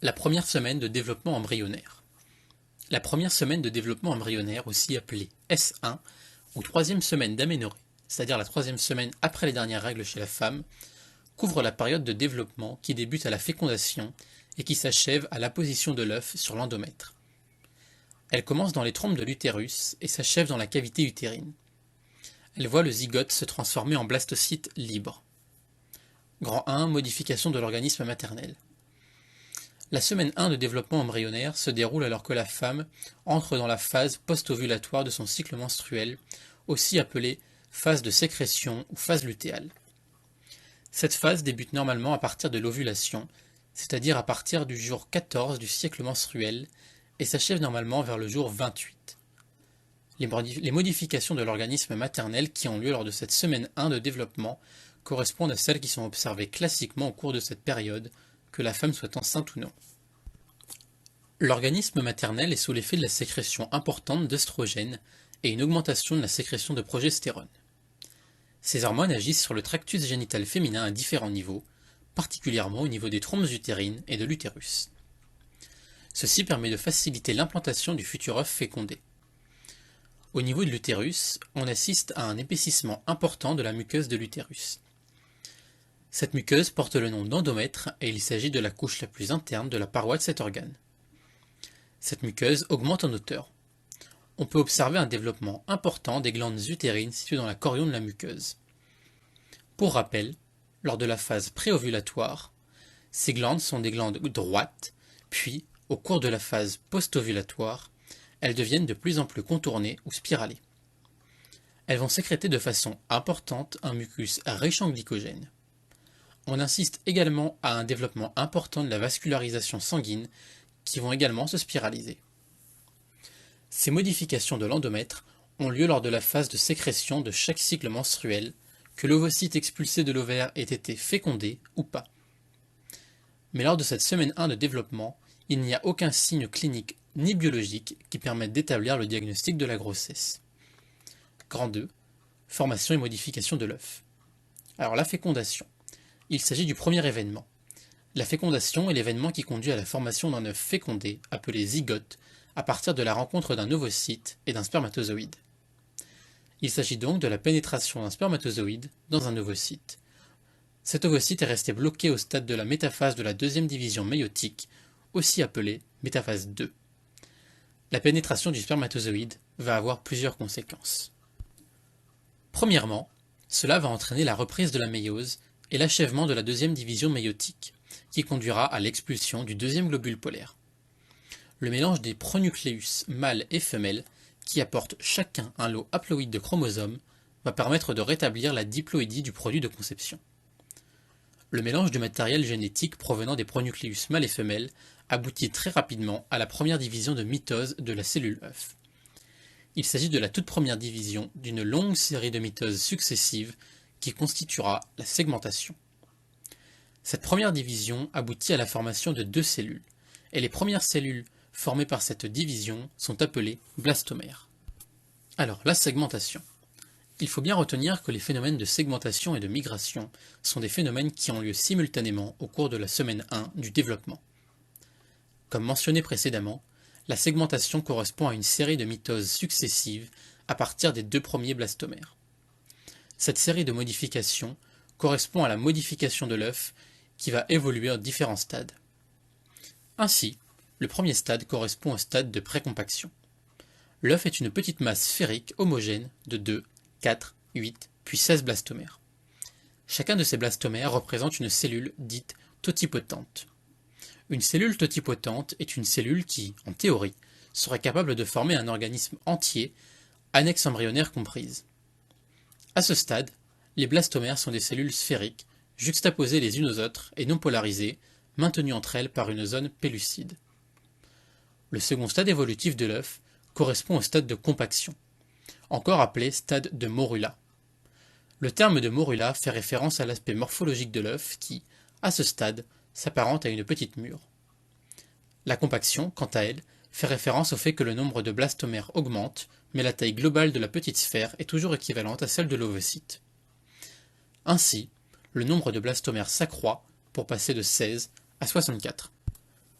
La première semaine de développement embryonnaire. La première semaine de développement embryonnaire, aussi appelée S1, ou troisième semaine d'aménorrhée, c'est-à-dire la troisième semaine après les dernières règles chez la femme, couvre la période de développement qui débute à la fécondation et qui s'achève à l'apposition de l'œuf sur l'endomètre. Elle commence dans les trompes de l'utérus et s'achève dans la cavité utérine. Elle voit le zygote se transformer en blastocyte libre. Grand 1, modification de l'organisme maternel. La semaine 1 de développement embryonnaire se déroule alors que la femme entre dans la phase post-ovulatoire de son cycle menstruel, aussi appelée phase de sécrétion ou phase lutéale. Cette phase débute normalement à partir de l'ovulation, c'est-à-dire à partir du jour 14 du cycle menstruel, et s'achève normalement vers le jour 28. Les modifications de l'organisme maternel qui ont lieu lors de cette semaine 1 de développement correspondent à celles qui sont observées classiquement au cours de cette période, que la femme soit enceinte ou non. L'organisme maternel est sous l'effet de la sécrétion importante d'œstrogènes et une augmentation de la sécrétion de progestérone. Ces hormones agissent sur le tractus génital féminin à différents niveaux, particulièrement au niveau des trompes utérines et de l'utérus. Ceci permet de faciliter l'implantation du futur œuf fécondé. Au niveau de l'utérus, on assiste à un épaississement important de la muqueuse de l'utérus. Cette muqueuse porte le nom d'endomètre et il s'agit de la couche la plus interne de la paroi de cet organe. Cette muqueuse augmente en hauteur. On peut observer un développement important des glandes utérines situées dans la chorion de la muqueuse. Pour rappel, lors de la phase préovulatoire, ces glandes sont des glandes droites, puis, au cours de la phase post-ovulatoire, elles deviennent de plus en plus contournées ou spiralées. Elles vont sécréter de façon importante un mucus riche en glycogène. On insiste également à un développement important de la vascularisation sanguine qui vont également se spiraliser. Ces modifications de l'endomètre ont lieu lors de la phase de sécrétion de chaque cycle menstruel, que l'ovocyte expulsé de l'ovaire ait été fécondé ou pas. Mais lors de cette semaine 1 de développement, il n'y a aucun signe clinique ni biologique qui permette d'établir le diagnostic de la grossesse. Grand 2. Formation et modification de l'œuf. Alors la fécondation. Il s'agit du premier événement. La fécondation est l'événement qui conduit à la formation d'un œuf fécondé, appelé zygote, à partir de la rencontre d'un ovocyte et d'un spermatozoïde. Il s'agit donc de la pénétration d'un spermatozoïde dans un ovocyte. Cet ovocyte est resté bloqué au stade de la métaphase de la deuxième division méiotique, aussi appelée métaphase 2. La pénétration du spermatozoïde va avoir plusieurs conséquences. Premièrement, cela va entraîner la reprise de la méiose et l'achèvement de la deuxième division méiotique, qui conduira à l'expulsion du deuxième globule polaire. Le mélange des pronucléus mâles et femelles, qui apportent chacun un lot haploïde de chromosomes, va permettre de rétablir la diploïdie du produit de conception. Le mélange du matériel génétique provenant des pronucléus mâles et femelles aboutit très rapidement à la première division de mitose de la cellule œuf. Il s'agit de la toute première division d'une longue série de mitoses successives qui constituera la segmentation. Cette première division aboutit à la formation de deux cellules, et les premières cellules formées par cette division sont appelées blastomères. Alors, la segmentation. Il faut bien retenir que les phénomènes de segmentation et de migration sont des phénomènes qui ont lieu simultanément au cours de la semaine 1 du développement. Comme mentionné précédemment, la segmentation correspond à une série de mitoses successives à partir des deux premiers blastomères. Cette série de modifications correspond à la modification de l'œuf qui va évoluer en différents stades. Ainsi, le premier stade correspond au stade de précompaction. L'œuf est une petite masse sphérique homogène de 2, 4, 8, puis 16 blastomères. Chacun de ces blastomères représente une cellule dite totipotente. Une cellule totipotente est une cellule qui, en théorie, serait capable de former un organisme entier, annexe embryonnaire comprise. À ce stade, les blastomères sont des cellules sphériques, juxtaposées les unes aux autres et non polarisées, maintenues entre elles par une zone pellucide. Le second stade évolutif de l'œuf correspond au stade de compaction, encore appelé stade de morula. Le terme de morula fait référence à l'aspect morphologique de l'œuf qui, à ce stade, s'apparente à une petite mûre. La compaction, quant à elle, fait référence au fait que le nombre de blastomères augmente, mais la taille globale de la petite sphère est toujours équivalente à celle de l'ovocyte. Ainsi, le nombre de blastomères s'accroît pour passer de 16 à 64.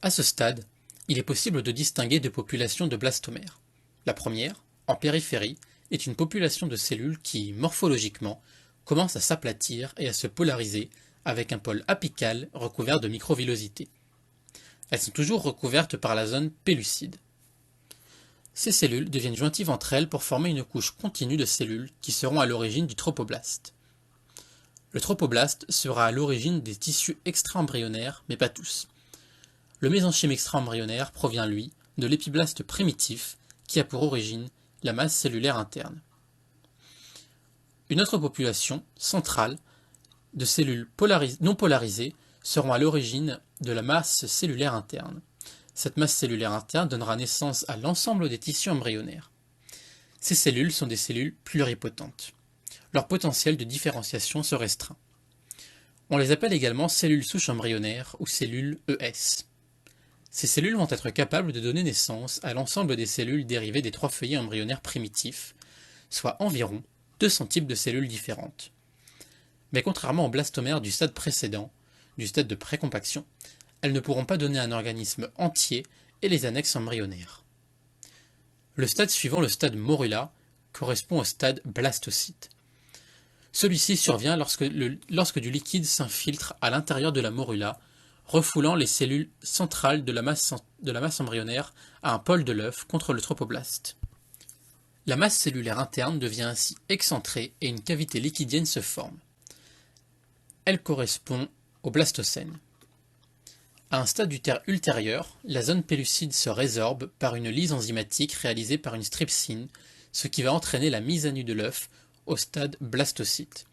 À ce stade, il est possible de distinguer deux populations de blastomères. La première, en périphérie, est une population de cellules qui, morphologiquement, commencent à s'aplatir et à se polariser avec un pôle apical recouvert de microvillosités. Elles sont toujours recouvertes par la zone pellucide. Ces cellules deviennent jointives entre elles pour former une couche continue de cellules qui seront à l'origine du tropoblaste. Le tropoblaste sera à l'origine des tissus extra-embryonnaires, mais pas tous. Le mésenchyme extra-embryonnaire provient, lui, de l'épiblaste primitif, qui a pour origine la masse cellulaire interne. Une autre population, centrale, de cellules non polarisées seront à l'origine de la masse cellulaire interne. Cette masse cellulaire interne donnera naissance à l'ensemble des tissus embryonnaires. Ces cellules sont des cellules pluripotentes. Leur potentiel de différenciation se restreint. On les appelle également cellules souches embryonnaires ou cellules ES. Ces cellules vont être capables de donner naissance à l'ensemble des cellules dérivées des trois feuillets embryonnaires primitifs, soit environ 200 types de cellules différentes. Mais contrairement aux blastomères du stade précédent, du stade de précompaction, elles ne pourront pas donner un organisme entier et les annexes embryonnaires. Le stade suivant, le stade morula, correspond au stade blastocyte. Celui-ci survient lorsque du liquide s'infiltre à l'intérieur de la morula, refoulant les cellules centrales de la masse embryonnaire à un pôle de l'œuf contre le tropoblaste. La masse cellulaire interne devient ainsi excentrée et une cavité liquidienne se forme. Elle correspond au blastocène. À un stade ultérieur, la zone pellucide se résorbe par une lyse enzymatique réalisée par une strepsine, ce qui va entraîner la mise à nu de l'œuf au stade blastocyte.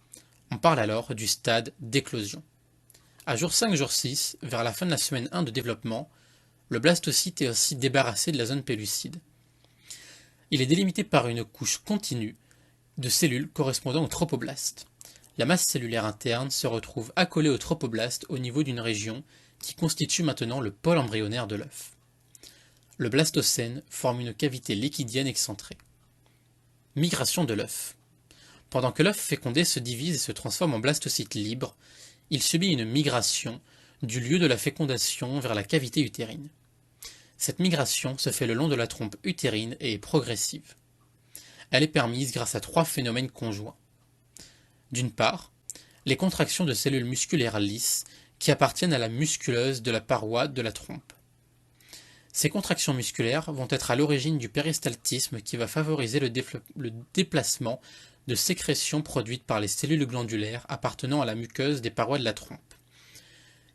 On parle alors du stade d'éclosion. À jour 5, jour 6, vers la fin de la semaine 1 de développement, le blastocyte est aussi débarrassé de la zone pellucide. Il est délimité par une couche continue de cellules correspondant au tropoblaste. La masse cellulaire interne se retrouve accolée au tropoblaste au niveau d'une région qui constitue maintenant le pôle embryonnaire de l'œuf. Le blastocène forme une cavité liquidienne excentrée. Migration de l'œuf. Pendant que l'œuf fécondé se divise et se transforme en blastocyte libre, il subit une migration du lieu de la fécondation vers la cavité utérine. Cette migration se fait le long de la trompe utérine et est progressive. Elle est permise grâce à trois phénomènes conjoints. D'une part, les contractions de cellules musculaires lisses qui appartiennent à la musculeuse de la paroi de la trompe. Ces contractions musculaires vont être à l'origine du péristaltisme qui va favoriser le déplacement de sécrétions produites par les cellules glandulaires appartenant à la muqueuse des parois de la trompe.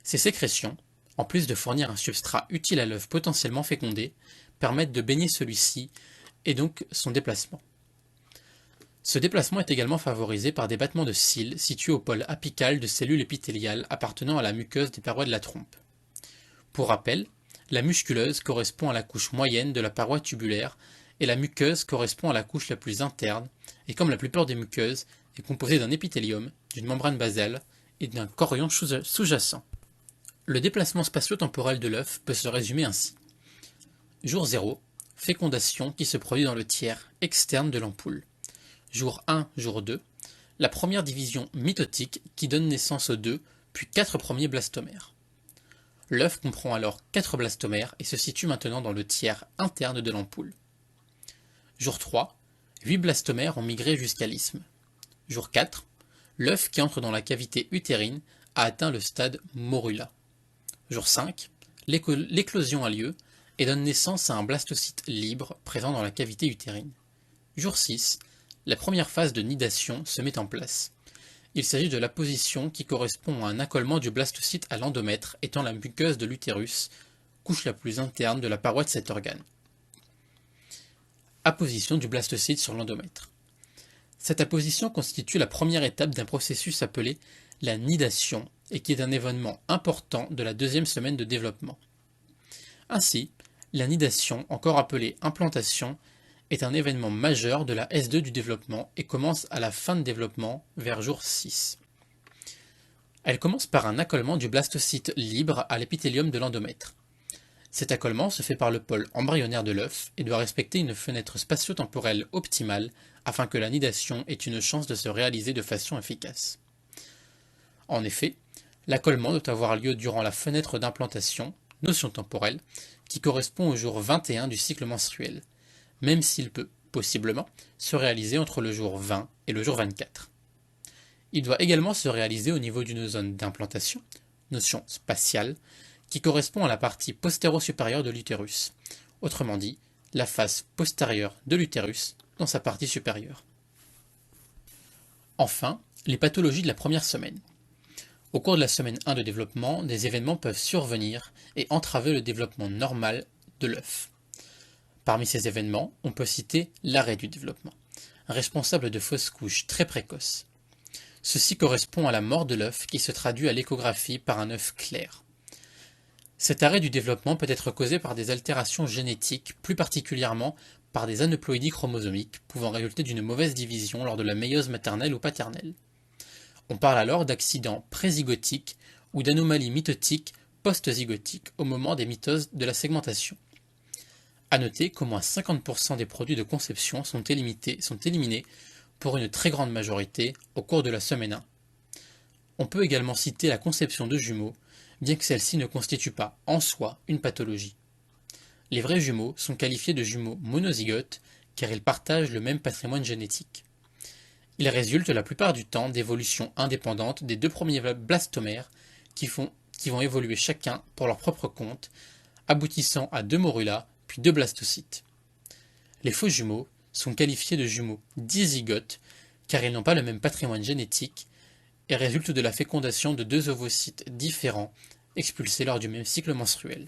Ces sécrétions, en plus de fournir un substrat utile à l'œuf potentiellement fécondé, permettent de baigner celui-ci et donc son déplacement. Ce déplacement est également favorisé par des battements de cils situés au pôle apical de cellules épithéliales appartenant à la muqueuse des parois de la trompe. Pour rappel, la musculeuse correspond à la couche moyenne de la paroi tubulaire et la muqueuse correspond à la couche la plus interne, et comme la plupart des muqueuses, est composée d'un épithélium, d'une membrane basale et d'un chorion sous-jacent. Le déplacement spatio-temporel de l'œuf peut se résumer ainsi. Jour 0, fécondation qui se produit dans le tiers externe de l'ampoule. Jour 1, jour 2, la première division mitotique qui donne naissance aux 2, puis 4 premiers blastomères. L'œuf comprend alors 4 blastomères et se situe maintenant dans le tiers interne de l'ampoule. Jour 3, 8 blastomères ont migré jusqu'à l'isthme. Jour 4, l'œuf qui entre dans la cavité utérine a atteint le stade morula. Jour 5, l'éclosion a lieu et donne naissance à un blastocyte libre présent dans la cavité utérine. Jour 6, la première phase de nidation se met en place. Il s'agit de l'apposition qui correspond à un accolement du blastocyte à l'endomètre étant la muqueuse de l'utérus, couche la plus interne de la paroi de cet organe. Apposition du blastocyte sur l'endomètre. Cette apposition constitue la première étape d'un processus appelé la nidation et qui est un événement important de la deuxième semaine de développement. Ainsi, la nidation, encore appelée implantation, est un événement majeur de la S2 du développement et commence à la fin de développement vers jour 6. Elle commence par un accolement du blastocyte libre à l'épithélium de l'endomètre. Cet accolement se fait par le pôle embryonnaire de l'œuf et doit respecter une fenêtre spatio-temporelle optimale afin que la nidation ait une chance de se réaliser de façon efficace. En effet, l'accolement doit avoir lieu durant la fenêtre d'implantation, notion temporelle, qui correspond au jour 21 du cycle menstruel, même s'il peut, possiblement, se réaliser entre le jour 20 et le jour 24. Il doit également se réaliser au niveau d'une zone d'implantation, notion spatiale, qui correspond à la partie postéro-supérieure de l'utérus, autrement dit, la face postérieure de l'utérus dans sa partie supérieure. Enfin, les pathologies de la première semaine. Au cours de la semaine 1 de développement, des événements peuvent survenir et entraver le développement normal de l'œuf. Parmi ces événements, on peut citer l'arrêt du développement, responsable de fausses couches très précoces. Ceci correspond à la mort de l'œuf qui se traduit à l'échographie par un œuf clair. Cet arrêt du développement peut être causé par des altérations génétiques, plus particulièrement par des aneuploïdies chromosomiques pouvant résulter d'une mauvaise division lors de la méiose maternelle ou paternelle. On parle alors d'accidents prézygotiques ou d'anomalies mitotiques post-zygotiques au moment des mitoses de la segmentation. À noter qu'au moins 50% des produits de conception sont éliminés pour une très grande majorité au cours de la semaine 1. On peut également citer la conception de jumeaux, bien que celle-ci ne constitue pas, en soi, une pathologie. Les vrais jumeaux sont qualifiés de jumeaux monozygotes car ils partagent le même patrimoine génétique. Ils résultent la plupart du temps d'évolutions indépendantes des deux premiers blastomères qui vont évoluer chacun pour leur propre compte, aboutissant à 2 morulas puis 2 blastocytes. Les faux jumeaux sont qualifiés de jumeaux dizygotes car ils n'ont pas le même patrimoine génétique et résultent de la fécondation de 2 ovocytes différents expulsés lors du même cycle menstruel.